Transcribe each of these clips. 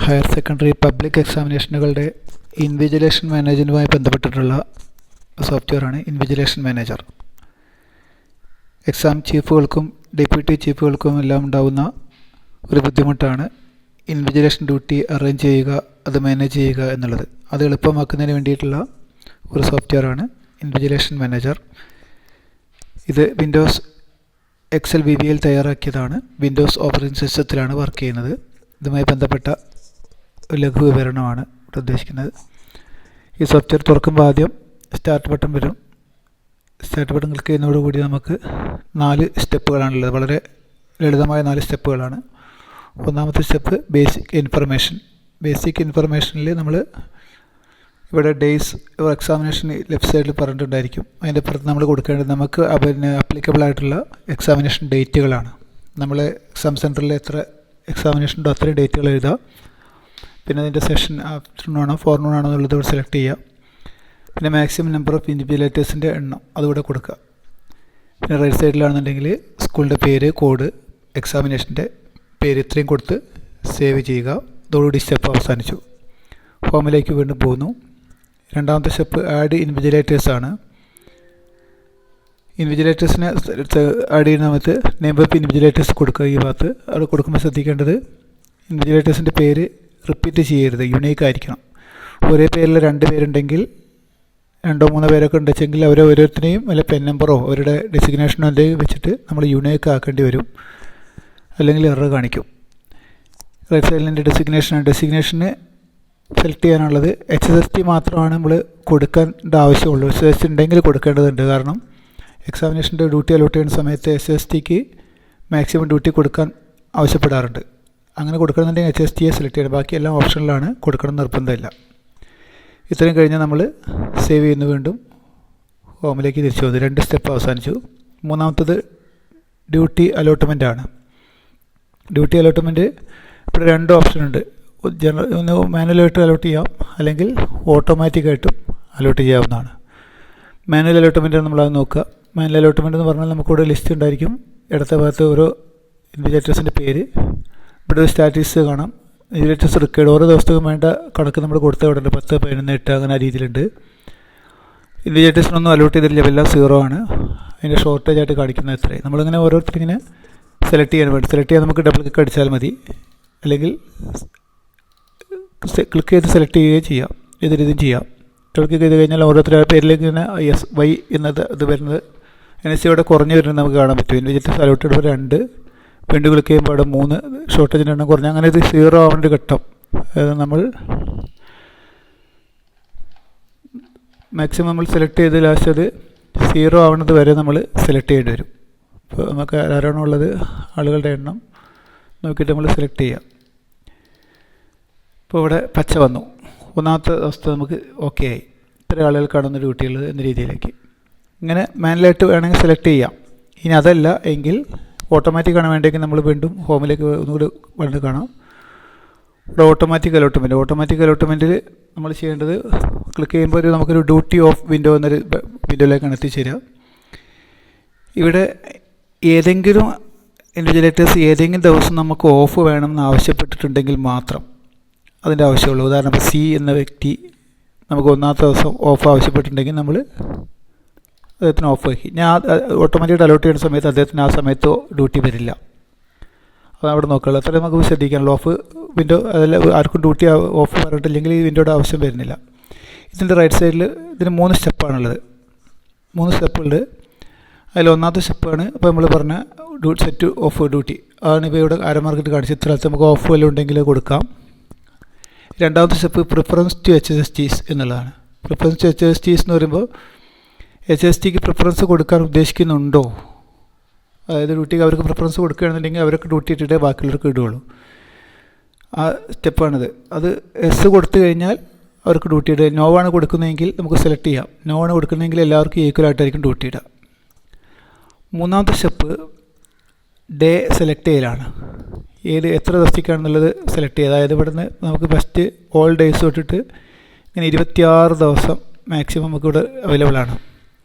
Higher secondary public എക്സാമിനേഷനുകളുടെ invigilation മാനേജറുമായി ബന്ധപ്പെട്ടിട്ടുള്ള സോഫ്റ്റ്വെയറാണ് invigilation manager. Exam ചീഫുകൾക്കും deputy ചീഫുകൾക്കും എല്ലാം ഉണ്ടാകുന്ന ഒരു ബുദ്ധിമുട്ടാണ് ഇൻവിജിലേഷൻ ഡ്യൂട്ടി അറേഞ്ച് ചെയ്യുക, അത് മാനേജ് ചെയ്യുക എന്നുള്ളത്. അത് എളുപ്പമാക്കുന്നതിന് വേണ്ടിയിട്ടുള്ള ഒരു സോഫ്റ്റ്വെയറാണ് ഇൻവിജിലേഷൻ മാനേജർ. ഇത് വിൻഡോസ് എക്സൽ VBA തയ്യാറാക്കിയതാണ്. വിൻഡോസ് ഓപ്പറേറ്റിംഗ് സിസ്റ്റത്തിലാണ് വർക്ക് ചെയ്യുന്നത്. ഇതുമായി ബന്ധപ്പെട്ട ലഘു വിവരണമാണ് ഇവിടെ ഉദ്ദേശിക്കുന്നത്. ഈ സോഫ്റ്റ്വെയർ തുറക്കുമ്പോൾ ആദ്യം സ്റ്റാർട്ട് ബട്ടൺ വരും. സ്റ്റാർട്ട് ബട്ടൺ ക്ലിക്ക് ചെയ്യുന്നതോടുകൂടി നമുക്ക് 4 സ്റ്റെപ്പുകളാണുള്ളത്. വളരെ ലളിതമായ 4 സ്റ്റെപ്പുകളാണ്. ഒന്നാമത്തെ സ്റ്റെപ്പ് ബേസിക് ഇൻഫർമേഷൻ. ബേസിക് ഇൻഫർമേഷനിൽ നമ്മൾ ഇവിടെ ഡേയ്സ് എക്സാമിനേഷൻ ലെഫ്റ്റ് സൈഡിൽ പറഞ്ഞിട്ടുണ്ടായിരിക്കും. അതിൻ്റെ പുറത്ത് നമ്മൾ കൊടുക്കേണ്ടത് നമുക്ക് അപ്ലിക്കബിൾ ആയിട്ടുള്ള എക്സാമിനേഷൻ ഡേറ്റുകളാണ്. നമ്മൾ എക്സാം സെൻറ്ററിൽ എത്ര എക്സാമിനേഷൻ ഉണ്ടോ അത്രയും ഡേറ്റുകൾ എഴുതുക. പിന്നെ അതിൻ്റെ സെഷൻ ആഫ്റ്റർനൂൺ ആണോ ഫോർനൂൺ ആണോ എന്നുള്ളത് ഇവിടെ സെലക്ട് ചെയ്യുക. പിന്നെ മാക്സിമം നമ്പർ ഓഫ് ഇൻവിജിലേറ്റേഴ്സിൻ്റെ എണ്ണം അതുകൂടെ കൊടുക്കുക. പിന്നെ റൈറ്റ് സൈഡിലാണെന്നുണ്ടെങ്കിൽ സ്കൂളിൻ്റെ പേര്, കോഡ്, എക്സാമിനേഷൻ്റെ പേര് ഇത്രയും കൊടുത്ത് സേവ് ചെയ്യുക. ഇതോടുകൂടി സ്റ്റെപ്പ് അവസാനിച്ചു. ഫോമിലേക്ക് വീണ്ടും പോകുന്നു. രണ്ടാമത്തെ സ്റ്റെപ്പ് ആഡ് ഇൻവിജിലേറ്റേഴ്സാണ്. ഇൻവിജിലേറ്റേഴ്സിനെ ആഡ് ചെയ്യുന്ന സമയത്ത് നെയിം ഓഫ് ഇൻവിജിലേറ്റേഴ്സ് കൊടുക്കുക. ഈ ഭാഗത്ത് അത് കൊടുക്കുമ്പോൾ ശ്രദ്ധിക്കേണ്ടത് ഇൻവിജിലേറ്റേഴ്സിൻ്റെ പേര് റിപ്പീറ്റ് ചെയ്യരുത്, യുണീക്ക് ആയിരിക്കണം. ഒരേ പേരിൽ 2 പേരുണ്ടെങ്കിൽ 2-3 പേരൊക്കെ ഉണ്ടെങ്കിൽ അവരെ ഓരോരുത്തരെയും വല്ല പെൻ നമ്പറോ അവരുടെ ഡെസിഗ്നേഷനോ എന്തെങ്കിലും വെച്ചിട്ട് നമ്മൾ യുണീക്ക് ആക്കേണ്ടി വരും, അല്ലെങ്കിൽ എറർ കാണിക്കും. റൈറ്റ് സൈഡിൻ്റെ ഡെസിഗ്നേഷന് സെലക്ട് ചെയ്യാനുള്ളത് HSST മാത്രമാണ് നമ്മൾ കൊടുക്കേണ്ട ആവശ്യമുള്ളൂ. HSST ഉണ്ടെങ്കിൽ കൊടുക്കേണ്ടതുണ്ട്. കാരണം എക്സാമിനേഷൻ്റെ ഡ്യൂട്ടി അലോട്ട് ചെയ്യുന്ന സമയത്ത് HSSTക്ക് മാക്സിമം ഡ്യൂട്ടി കൊടുക്കാൻ ആവശ്യപ്പെടാറുണ്ട്. അങ്ങനെ കൊടുക്കണമെന്നുണ്ടെങ്കിൽ HSTയെ സെലക്ട് ചെയ്യണം. ബാക്കി എല്ലാം ഓപ്ഷനിലാണ്, കൊടുക്കണം നിർബന്ധമില്ല. ഇത്രയും കഴിഞ്ഞാൽ നമ്മൾ സേവ് ചെയ്യുന്നു. വീണ്ടും ഹോമിലേക്ക് തിരിച്ചു വന്നു. 2 സ്റ്റെപ്പ് അവസാനിച്ചു. മൂന്നാമത്തത് ഡ്യൂട്ടി അലോട്ട്മെൻ്റ് ആണ്. ഡ്യൂട്ടി അലോട്ട്മെൻറ്റ് ഇവിടെ 2 ഓപ്ഷൻ ഉണ്ട്. ഒന്ന് മാനുവലായിട്ട് അലോട്ട് ചെയ്യാം, അല്ലെങ്കിൽ ഓട്ടോമാറ്റിക്കായിട്ടും അലോട്ട് ചെയ്യാവുന്നതാണ്. മാനുവൽ അലോട്ട്മെൻറ്റ് നമ്മളത് നോക്കുക. മാനുവൽ അലോട്ട്മെൻറ്റ് എന്ന് പറഞ്ഞാൽ നമുക്കിവിടെ ലിസ്റ്റ് ഉണ്ടായിരിക്കും. ഇടത്തെ ഭാഗത്ത് ഓരോ ഇൻവിജിലേറ്റേഴ്സിൻ്റെ പേര്, ഇവിടെ ഒരു സ്റ്റാറ്റിസ് കാണാം. ഇൻവിജിലേറ്റേഴ്സ് റിക്കേർഡ് ഓരോ ദിവസത്തേക്കും വേണ്ട കണക്ക് നമ്മൾ കൊടുത്ത ഇവിടെ ഉണ്ട്. 10, 11, 8 അങ്ങനെ ആ രീതിയിലുണ്ട്. ഇൻവിജിലേറ്റേഴ്സിനൊന്നും അലോട്ട് ചെയ്തില്ല, എല്ലാം 0 ആണ്. അതിൻ്റെ ഷോർട്ടേജ് ആയിട്ട് കാണിക്കുന്നത് എത്രയും. നമ്മളിങ്ങനെ ഓരോരുത്തരിങ്ങനെ സെലക്ട് ചെയ്യാൻ വേണ്ടി സെലക്ട് ചെയ്യാൻ നമുക്ക് ഡബിൾ ക്ലിക്ക് അടിച്ചാൽ മതി, അല്ലെങ്കിൽ ക്ലിക്ക് ചെയ്ത് സെലക്ട് ചെയ്യുകയും ചെയ്യാം. ഏത് രീതിയും ചെയ്യാം. ഡബിൾ ക്ലിക്ക് ചെയ്ത് കഴിഞ്ഞാൽ ഓരോരുത്തരുടെ പേരിലേക്ക് ഇങ്ങനെ YY എന്നത് ഇത് വരുന്നത് NSCയോടെ കുറഞ്ഞ് വരുന്നത് നമുക്ക് കാണാൻ പറ്റും. ഇൻവിജിലേറ്റേഴ്സ് അലോട്ട് ചെയ്യുമ്പോൾ 2, വീണ്ടും ക്ലിക്ക് ചെയ്യുമ്പോൾ അവിടെ 3, ഷോർട്ടേജിൻ്റെ എണ്ണം കുറഞ്ഞ് അങ്ങനെ ഇത് 0 ആവേണ്ട ഒരു ഘട്ടം. അതായത് നമ്മൾ മാക്സിമം നമ്മൾ സെലക്ട് ചെയ്ത് ലാസ്റ്റ് അത് 0 ആവുന്നത് വരെ നമ്മൾ സെലക്ട് ചെയ്യേണ്ടി വരും. അപ്പോൾ നമുക്ക് ആരാണോ ഉള്ളത് ആളുകളുടെ എണ്ണം നോക്കിയിട്ട് നമ്മൾ സെലക്ട് ചെയ്യാം. ഇപ്പോൾ ഇവിടെ പച്ച വന്നു. ഒന്നാമത്തെ അവസ്ഥ നമുക്ക് ഓക്കെ ആയി. ഇത്ര ആളുകൾ കാണുന്ന ഡ്യൂട്ടിയുള്ളത് എന്ന രീതിയിലേക്ക്. ഇങ്ങനെ മാനുവലായിട്ട് വേണമെങ്കിൽ സെലക്ട് ചെയ്യാം. ഇനി അതല്ല എങ്കിൽ ഓട്ടോമാറ്റിക്കാണ് വേണ്ടെങ്കിൽ നമ്മൾ വീണ്ടും ഹോമിലേക്ക് ഒന്നുകൂടി വേണ്ടി കാണാം. ഇവിടെ ഓട്ടോമാറ്റിക് അലോട്ട്മെൻറ്റിൽ നമ്മൾ ചെയ്യേണ്ടത് ക്ലിക്ക് ചെയ്യുമ്പോൾ നമുക്കൊരു ഡ്യൂട്ടി ഓഫ് വിൻഡോ എന്നൊരു വിൻഡോയിലേക്കാണ് എത്തിച്ചേരുക. ഇവിടെ ഏതെങ്കിലും ഇൻവിജിലേറ്റേഴ്സ് ഏതെങ്കിലും ദിവസം നമുക്ക് ഓഫ് വേണമെന്ന് ആവശ്യപ്പെട്ടിട്ടുണ്ടെങ്കിൽ മാത്രം അതിൻ്റെ ആവശ്യമുള്ളൂ. ഉദാഹരണം C എന്ന വ്യക്തി നമുക്ക് ഒന്നാമത്തെ ദിവസം ഓഫ് ആവശ്യപ്പെട്ടിട്ടുണ്ടെങ്കിൽ നമ്മൾ അദ്ദേഹത്തിന് ഓഫ് ആക്കി. ഞാൻ ഓട്ടോമാറ്റിക്കായിട്ട് അലോട്ട് ചെയ്യുന്ന സമയത്ത് അദ്ദേഹത്തിന് ആ സമയത്ത് ഡ്യൂട്ടി വരില്ല. അത് അവിടെ നോക്കുകയുള്ളൂ. അത്രയും നമുക്ക് ശ്രദ്ധിക്കാനുള്ളൂ. ഓഫ് വിൻഡോ അതല്ല, ആർക്കും ഡ്യൂട്ടി ഓഫ് പറഞ്ഞിട്ടില്ലെങ്കിൽ ഈ വിൻഡോയുടെ ആവശ്യം വരുന്നില്ല. ഇതിൻ്റെ റൈറ്റ് സൈഡിൽ ഇതിന് 3 സ്റ്റെപ്പാണുള്ളത്. 3 സ്റ്റെപ്പുണ്ട്. അതിൽ ഒന്നാമത്തെ സ്റ്റെപ്പാണ് ഇപ്പോൾ നമ്മൾ പറഞ്ഞ സെറ്റ് ഓഫ് ഡ്യൂട്ടി ആണ്. ഇപ്പോൾ ഇവിടെ അരമാർക്കിട്ട് കാണിച്ച് ഇത്ര നമുക്ക് ഓഫ് വല്ലതും ഉണ്ടെങ്കിൽ കൊടുക്കാം. രണ്ടാമത്തെ സ്റ്റെപ്പ് പ്രിഫറൻസ് ടു HSSTs എന്നുള്ളതാണ്. പ്രിഫറൻസ് ടു HSSTs എന്ന് പറയുമ്പോൾ HSTക്ക് പ്രിഫറൻസ് കൊടുക്കാൻ ഉദ്ദേശിക്കുന്നുണ്ടോ, അതായത് ഡ്യൂട്ടിക്ക് അവർക്ക് പ്രിഫറൻസ് കൊടുക്കുകയാണെന്നുണ്ടെങ്കിൽ അവർക്ക് ഡ്യൂട്ടി ഇട്ടിട്ടേ ബാക്കിയുള്ളവർക്ക് ഇടുകയുള്ളൂ. ആ സ്റ്റെപ്പാണിത്. അത് S കൊടുത്തു കഴിഞ്ഞാൽ അവർക്ക് ഡ്യൂട്ടി ഇടുക. നോ ആണ് കൊടുക്കുന്നതെങ്കിൽ നമുക്ക് സെലക്ട് ചെയ്യാം. നോ ആണ് കൊടുക്കുന്നതെങ്കിൽ എല്ലാവർക്കും ഈക്വലായിട്ടായിരിക്കും ഡ്യൂട്ടി ഇടുക. മൂന്നാമത്തെ സ്റ്റെപ്പ് ഡേ സെലക്ട് ചെയ്യലാണ്. എത്ര ദിവസത്തേക്കാണെന്നുള്ളത് സെലക്ട് ചെയ്യുക. അതായത് ഇവിടെ നിന്ന് നമുക്ക് ഫസ്റ്റ് ഓൾ ഡേയ്സ് തൊട്ടിട്ട് ഇങ്ങനെ 26 ദിവസം മാക്സിമം നമുക്കിവിടെ അവൈലബിൾ ആണ്.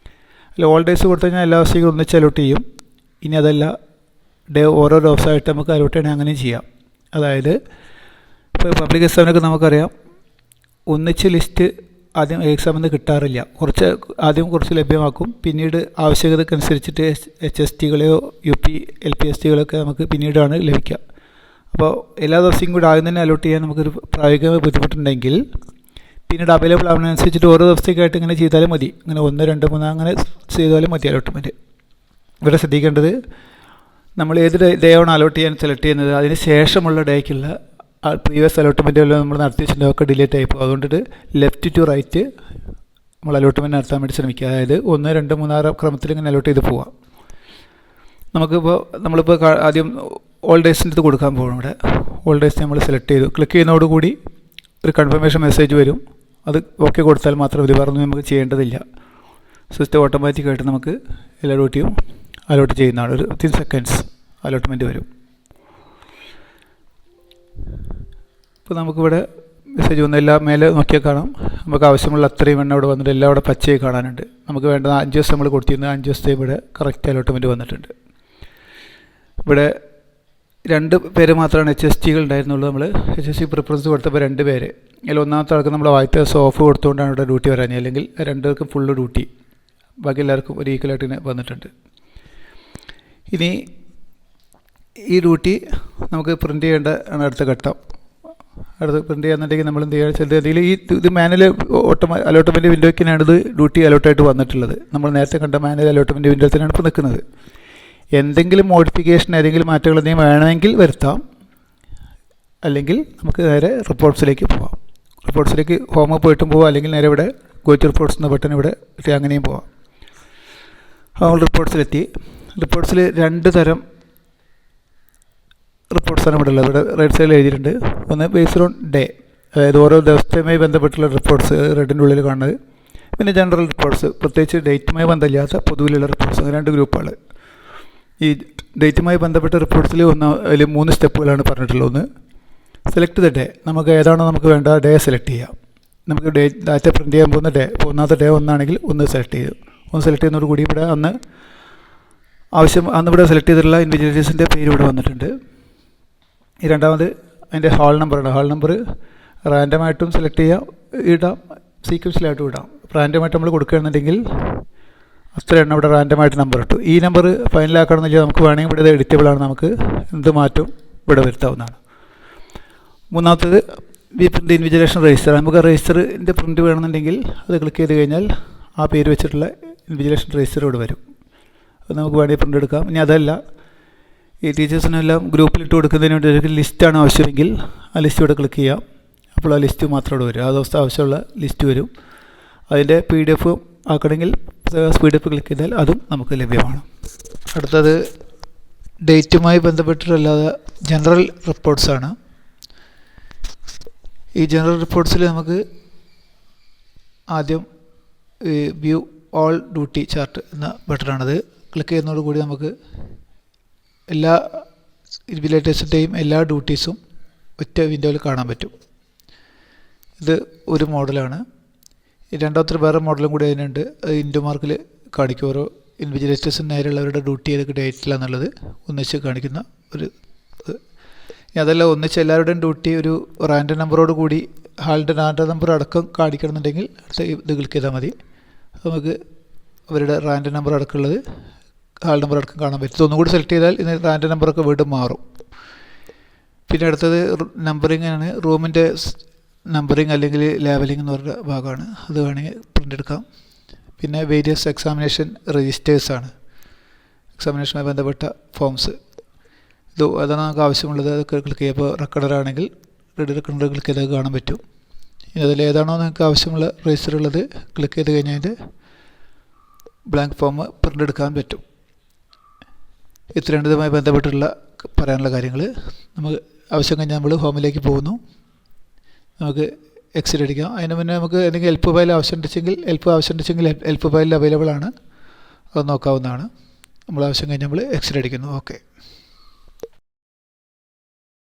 അല്ല ഓൾ ഡേയ്സ് കൊടുത്തു കഴിഞ്ഞാൽ എല്ലാ ദിവസത്തേക്കും ഒന്നിച്ച് അലോട്ട് ചെയ്യും. ഇനി അതല്ല ഓരോ ദിവസമായിട്ട് നമുക്ക് അലോട്ട് ചെയ്യണമെങ്കിൽ അങ്ങനെയും ചെയ്യാം. അതായത് ഇപ്പോൾ പബ്ലിക് എക്സാമിനൊക്കെ നമുക്കറിയാം ഒന്നിച്ച് ലിസ്റ്റ് ആദ്യം എക്സാമിൽ നിന്ന് കിട്ടാറില്ല. ആദ്യം കുറച്ച് ലഭ്യമാക്കും, പിന്നീട് ആവശ്യകതക്കനുസരിച്ചിട്ട് HST-കളെയോ UP LPST-കളൊക്കെ നമുക്ക് പിന്നീടാണ് ലഭിക്കുക. അപ്പോൾ എല്ലാ ദിവസവും കൂടി ആദ്യം തന്നെ അലോട്ട് ചെയ്യാൻ നമുക്കൊരു പ്രായോഗികമായി ബുദ്ധിമുട്ടുണ്ടെങ്കിൽ പിന്നീട് അവൈലബിൾ ആവുന്നതനുസരിച്ചിട്ട് ഓരോ ദിവസത്തേക്കായിട്ട് ഇങ്ങനെ ചെയ്താലും മതി. ഇങ്ങനെ 1, 2, 3 അങ്ങനെ ചെയ്താലും മതി അലോട്ട്മെൻറ്റ്. ഇവിടെ ശ്രദ്ധിക്കേണ്ടത് നമ്മൾ ഏത് ഡേ ആണ് അലോട്ട് ചെയ്യാൻ സെലക്ട് ചെയ്യുന്നത് അതിന് ശേഷമുള്ള ഡേക്കുള്ള പ്രീവിയസ് അലോട്ട്മെൻറ്റുകളെല്ലാം നമ്മൾ നടത്തി വെച്ചിട്ടുണ്ടൊക്കെ ഡിലേറ്റ് ആയിപ്പോൾ. അതുകൊണ്ടിട്ട് ലെഫ്റ്റ് ടു റൈറ്റ് നമ്മൾ അലോട്ട്മെൻറ്റ് നടത്താൻ വേണ്ടി ശ്രമിക്കുക. അതായത് 1, 2, 3, 6 ക്രമത്തിൽ ഇങ്ങനെ അലോട്ട് ചെയ്ത് പോവാം. നമ്മളിപ്പോൾ ആദ്യം ഓൾ ഡേയ്സിൻ്റെ ഇത് കൊടുക്കാൻ പോകണം. ഇവിടെ ഓൾ ഡേയ്സ് നമ്മൾ സെലക്ട് ചെയ്തു. ക്ലിക്ക് ചെയ്യുന്നതോടുകൂടി ഒരു കൺഫർമേഷൻ മെസ്സേജ് വരും. അത് ഓക്കെ കൊടുത്താൽ മാത്രം ഇത് പറഞ്ഞു നമുക്ക് ചെയ്യേണ്ടതില്ല. സിസ്റ്റം ഓട്ടോമാറ്റിക്കായിട്ട് നമുക്ക് എല്ലാ ഡ്യൂട്ടിയും അലോട്ട് ചെയ്യുന്നതാണ്. ഒരു 15 സെക്കൻഡ്സ് അലോട്ട്മെൻറ്റ് വരും. ഇപ്പോൾ നമുക്കിവിടെ മെസ്സേജ് വന്നു. എല്ലാം മേലെ നോക്കിയാൽ കാണാം. നമുക്ക് ആവശ്യമുള്ള അത്രയും എണ്ണം ഇവിടെ വന്നിട്ട് എല്ലാം ഇവിടെ പച്ചയായി കാണാനുണ്ട്. നമുക്ക് വേണ്ട 5 ദിവസം നമ്മൾ കൊടുത്തിരുന്നത് 5 ദിവസത്തെ ഇവിടെ കറക്റ്റ് അലോട്ട്മെൻറ്റ് വന്നിട്ടുണ്ട്. ഇവിടെ 2 പേര് മാത്രമാണ് HST-കൾ ഉണ്ടായിരുന്നുള്ളൂ. നമ്മൾ HST പ്രിഫറൻസ് കൊടുത്തപ്പോൾ 2 പേര്. അതിൽ ഒന്നാമത്തെ ആൾക്ക് നമ്മൾ ആദ്യത്തെ ദിവസം ഓഫ് കൊടുത്തുകൊണ്ടാണ് ഇവിടെ ഡ്യൂട്ടി വരാഞ്ഞത്. അല്ലെങ്കിൽ 2 പേർക്കും ഫുള്ള് ഡ്യൂട്ടി, ബാക്കി എല്ലാവർക്കും ഒരു ഈക്വലായിട്ട് ഇങ്ങനെ വന്നിട്ടുണ്ട്. ഇനി ഈ ഡ്യൂട്ടി നമുക്ക് പ്രിൻറ്റ് ചെയ്യേണ്ട ആണ് അടുത്ത ഘട്ടം. അടുത്ത് പ്രിൻറ്റ് ചെയ്യാന്നുണ്ടെങ്കിൽ നമ്മൾ എന്ത് ചെയ്യുക വെച്ചാൽ ഇത് മാനുവൽ അലോട്ട്മെൻറ്റ് വിൻഡോയ്ക്കാണ് ഇത് ഡ്യൂട്ടി അലോട്ടായിട്ട് വന്നിട്ടുള്ളത്. നമ്മൾ നേരത്തെ കണ്ട മാനുവൽ അലോട്ട്മെൻറ്റ് വിൻഡോയിൽ തന്നെയാണ് ഇപ്പോൾ നിൽക്കുന്നത്. എന്തെങ്കിലും മോഡിഫിക്കേഷൻ ഏതെങ്കിലും മാറ്റങ്ങൾ എന്തെങ്കിലും വേണമെങ്കിൽ വരുത്താം, അല്ലെങ്കിൽ നമുക്ക് നേരെ റിപ്പോർട്ട്സിലേക്ക് പോവാം. റിപ്പോർട്ട്സിലേക്ക് ഹോമിൽ പോയിട്ടും പോവാം, അല്ലെങ്കിൽ നേരെ ഇവിടെ ഗോ ടു റിപ്പോർട്ട്സ് എന്ന ബട്ടൺ ഇവിടെ അങ്ങനെയും പോവാം. നമ്മൾ റിപ്പോർട്ട്സിലെത്തി. റിപ്പോർട്ട്സിൽ 2 തരം റിപ്പോർട്ട്സാണ് ഇവിടെ ഉള്ളത്. ഇവിടെ റൈറ്റ് സൈഡിൽ എഴുതിയിട്ടുണ്ട്. ഒന്ന് ബേസ്ഡ് ഓൺ ഡേ, അതായത് ഓരോ ദിവസവുമായി ബന്ധപ്പെട്ടുള്ള റിപ്പോർട്ട്സ് റെഡിൻ്റെ ഉള്ളിൽ കാണുന്നത്. പിന്നെ ജനറൽ റിപ്പോർട്ട്സ്, പ്രത്യേകിച്ച് ഡേറ്റുമായി ബന്ധമില്ലാത്ത പൊതുവിലുള്ള റിപ്പോർട്ട്സ്. അങ്ങനെ 2 ഗ്രൂപ്പുകൾ. ഈ ഡേറ്റുമായി ബന്ധപ്പെട്ട റിപ്പോർട്ട്സിൽ അതിൽ 3 സ്റ്റെപ്പുകളാണ് പറഞ്ഞിട്ടുള്ളത്. ഒന്ന് സെലക്ട് ദ ഡേ, നമുക്ക് ഏതാണോ നമുക്ക് വേണ്ട ഡേ സെലക്ട് ചെയ്യാം. നമുക്ക് ഡാറ്റ പ്രിൻറ്റ് ചെയ്യാൻ പോകുന്ന ഡേ, ഇപ്പോൾ ഒന്നാമത്തെ ഡേ 1 ആണെങ്കിൽ 1 സെലക്ട് ചെയ്തു. 1 സെലക്ട് ചെയ്യുന്നതോടുകൂടി ഇവിടെ അന്ന് ഇവിടെ സെലക്ട് ചെയ്തിട്ടുള്ള ഇൻവിജിലേറ്റേഴ്സിൻ്റെ പേര് ഇവിടെ വന്നിട്ടുണ്ട്. ഈ രണ്ടാമത് അതിൻ്റെ ഹാൾ നമ്പറാണ്. ഹാൾ നമ്പർ റാൻഡമായിട്ടും സെലക്ട് ചെയ്യാം, ഇടാം, സീക്വൻസിലായിട്ടും ഇടാം. റാൻഡമായിട്ട് നമ്മൾ കൊടുക്കുകയാണെന്നുണ്ടെങ്കിൽ അത്ര എണ്ണം ഇവിടെ റാൻഡമായിട്ട് നമ്പർ ഇട്ടു. ഈ നമ്പർ ഫൈനലാക്കണമെന്ന് വെച്ചാൽ നമുക്ക് വേണമെങ്കിൽ ഇവിടെ എഡിറ്റബിളാണ്, നമുക്ക് എന്ത് മാറ്റവും ഇവിടെ വരുത്താവുന്നതാണ്. മൂന്നാമത്തേത് പ്രിൻ്റ് ഇൻവിജിലേഷൻ രജിസ്റ്റർ. നമുക്ക് രജിസ്റ്ററിൻ്റെ പ്രിൻറ്റ് വേണമെന്നുണ്ടെങ്കിൽ അത് ക്ലിക്ക് ചെയ്ത് കഴിഞ്ഞാൽ ആ പേര് വെച്ചിട്ടുള്ള ഇൻവിജിലേഷൻ രജിസ്റ്റർ ഇവിടെ വരും. അത് നമുക്ക് വേണമെങ്കിൽ പ്രിൻ്റ് എടുക്കാം. ഇനി അതല്ല, ഈ ടീച്ചേഴ്സിനെല്ലാം ഗ്രൂപ്പിലിട്ട് കൊടുക്കുന്നതിന് വേണ്ടി ഒരു ലിസ്റ്റാണ് ആവശ്യമെങ്കിൽ ആ ലിസ്റ്റ് ഇവിടെ ക്ലിക്ക് ചെയ്യാം. അപ്പോൾ ആ ലിസ്റ്റ് മാത്രം ഇവിടെ വരും. ആ ദിവസത്തെ ആവശ്യമുള്ള ലിസ്റ്റ് വരും. അതിൻ്റെ PDF ആക്കണമെങ്കിൽ PDF ക്ലിക്ക് ചെയ്താൽ അതും നമുക്ക് ലഭ്യമാണ്. അടുത്തത് ഡേറ്റുമായി ബന്ധപ്പെട്ടിട്ടല്ലാതെ ജനറൽ റിപ്പോർട്ട്സാണ്. ഈ ജനറൽ റിപ്പോർട്ട്സിൽ നമുക്ക് ആദ്യം വ്യൂ ഓൾ ഡ്യൂട്ടി ചാർട്ട് എന്ന ബട്ടണാണത്. ക്ലിക്ക് ചെയ്യുന്നതോടുകൂടി നമുക്ക് എല്ലാ ഇൻവിജിലേറ്റേഴ്സിൻ്റെയും എല്ലാ ഡ്യൂട്ടീസും ഒറ്റ വിൻഡോയിൽ കാണാൻ പറ്റും. ഇത് ഒരു മോഡലാണ്. രണ്ടാമത്തെ വേറെ മോഡലും കൂടി അതിനുണ്ട്. അത് ഇൻഡു മാർക്കിൽ കാണിക്കും. ഓരോ ഇൻവിജിലേറ്റേഴ്സിന് നേരെയുള്ളവരുടെ ഡ്യൂട്ടി ഏതൊക്കെ ഡേറ്റിലാണെന്നുള്ളത് ഒന്നിച്ച് കാണിക്കുന്ന ഒരു ഇത്. അതെല്ലാം ഒന്നിച്ച് എല്ലാവരുടെയും ഡ്യൂട്ടി ഒരു റാൻഡം നമ്പറോട് കൂടി ഹാളിൻ്റെ റാൻഡം നമ്പർ അടക്കം കാണിക്കണമെന്നുണ്ടെങ്കിൽ അടുത്ത ഇത് ക്ലിക്ക് ചെയ്താൽ മതി. നമുക്ക് അവരുടെ റാൻഡം നമ്പർ അടക്കമുള്ളത് ഹാൾ നമ്പർ അടക്കം കാണാൻ പറ്റും. ഒന്നുകൂടി സെലക്ട് ചെയ്താൽ ഇതിന് റാൻഡം നമ്പറൊക്കെ വീണ്ടും മാറും. പിന്നെ അടുത്തത് നമ്പറിംഗ് ആണ്. റൂമിൻ്റെ നമ്പറിംഗ് അല്ലെങ്കിൽ ലേബലിംഗ് എന്ന് പറഞ്ഞ ഭാഗമാണ്. അത് വേണമെങ്കിൽ പ്രിൻ്റ് എടുക്കാം. പിന്നെ വേരിയസ് എക്സാമിനേഷൻ രജിസ്റ്റേഴ്സാണ്. എക്സാമിനേഷനുമായി ബന്ധപ്പെട്ട ഫോംസ്. അതാണ് നമുക്ക് ആവശ്യമുള്ളത്. അതൊക്കെ ക്ലിക്ക് ചെയ്യുക. ഇപ്പോൾ റെക്കോർഡറാണെങ്കിൽ റെക്കോർഡർ ക്ലിക്ക് ചെയ്താൽ കാണാൻ പറ്റും. അതിൽ ഏതാണോ നിങ്ങൾക്ക് ആവശ്യമുള്ള രജിസ്റ്റർ ഉള്ളത് ക്ലിക്ക് ചെയ്ത് കഴിഞ്ഞാൽ അതിൻ്റെ ബ്ലാങ്ക് ഫോം പ്രിൻ്റ് എടുക്കാൻ പറ്റും. ഇത്രയാണ് ഇതുമായി ബന്ധപ്പെട്ടുള്ള പറയാനുള്ള കാര്യങ്ങൾ. നമുക്ക് ആവശ്യം കഴിഞ്ഞാൽ നമ്മൾ ഹോമിലേക്ക് പോകുന്നു. നമുക്ക് എക്സിറ്റ് അടിക്കാം. അതിന് മുന്നേ നമുക്ക് എന്തെങ്കിലും ഹെൽപ്പ് ഫയൽ ആവശ്യമുണ്ടെങ്കിൽ ഹെൽപ്പ് ഫയലിൽ അവൈലബിൾ ആണ്. അത് നോക്കാവുന്നതാണ്. നമ്മൾ ആവശ്യം കഴിഞ്ഞാൽ നമ്മൾ എക്സിറ്റ് അടിക്കുന്നു. ഓക്കെ.